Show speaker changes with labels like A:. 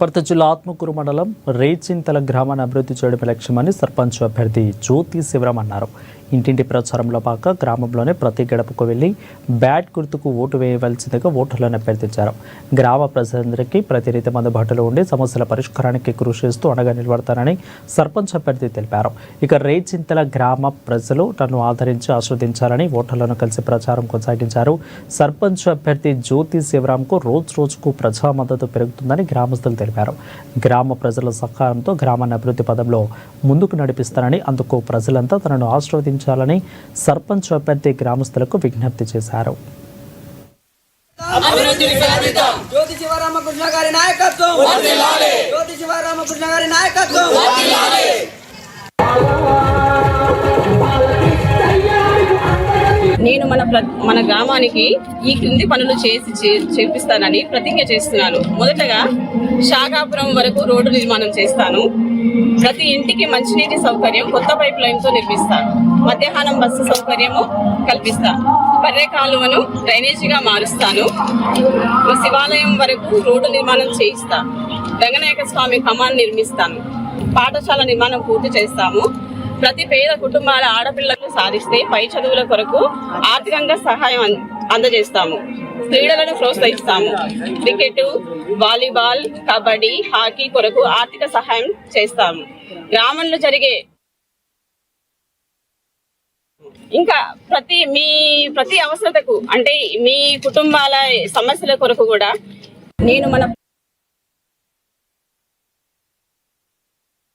A: కొత్త జిల్లా ఆత్మకూరు మండలం రేచింతల గ్రామాన్ని అభివృద్ధి చేయడం లక్ష్యమని సర్పంచ్ అభ్యర్థి జ్యోతి శివరాం అన్నారు. ఇంటింటి ప్రచారంలో భాగంగా గ్రామంలోనే ప్రతి గడపకు వెళ్లి బ్యాట్ గుర్తుకు ఓటు వేయవలసిందిగా ఓటర్లను అభ్యర్థించారు. గ్రామ ప్రజలందరికీ ప్రతినిత్యం అందుబాటులో ఉండి సమస్యల పరిష్కారానికి కృషి చేస్తూ అండగా నిలబడతానని సర్పంచ్ అభ్యర్థి తెలిపారు. ఇక రేచింతల గ్రామ ప్రజలు నన్ను ఆదరించి ఆస్వాదించాలని ఓటర్లను కలిసి ప్రచారం కొనసాగించారు. సర్పంచ్ అభ్యర్థి జ్యోతి శివరాంకు రోజుకు ప్రజా మద్దతు పెరుగుతుందని గ్రామస్తులు తెలిపారు. గ్రామ ప్రజల సహకారంతో గ్రామాన్ని అభివృద్ధి పదంలో ముందుకు నడిపిస్తానని, అందుకు ప్రజలంతా తనను ఆశీర్వదించాలని సర్పంచ్ అభ్యర్థి గ్రామస్తులకు విజ్ఞప్తి చేశారు.
B: జ్యోతి శివరామకృష్ణ గారి నాయకత్వం, జ్యోతి శివరామకృష్ణ గారి నాయకత్వం.
C: నేను మన గ్రామానికి ఈ క్రింది పనులు చేపిస్తానని ప్రతిజ్ఞ చేస్తున్నాను. మొదటగా శాఖాపురం వరకు రోడ్డు నిర్మాణం చేస్తాను. ప్రతి ఇంటికి మంచినీటి సౌకర్యం కొత్త పైప్ లైన్తో నిర్మిస్తాను. మధ్యాహ్నం బస్సు సౌకర్యము కల్పిస్తాను. పర్రె కాలువను డ్రైనేజీగా మారుస్తాను. శివాలయం వరకు రోడ్డు నిర్మాణం చేయిస్తాను. రంగనాయక స్వామి కమాన్ నిర్మిస్తాను. పాఠశాల నిర్మాణం పూర్తి చేస్తాము. ప్రతి పేద కుటుంబాల ఆడపిల్లలను సాధిస్తే పై చదువుల కొరకు ఆర్థికంగా సహాయం అందజేస్తాము. క్రీడలను ప్రోత్సహిస్తాము. క్రికెట్, వాలీబాల్, కబడ్డీ, హాకీ కొరకు ఆర్థిక సహాయం చేస్తాము. గ్రామంలో జరిగే ఇంకా ప్రతి అవసరతకు అంటే మీ కుటుంబాల సమస్యల కొరకు కూడా నేను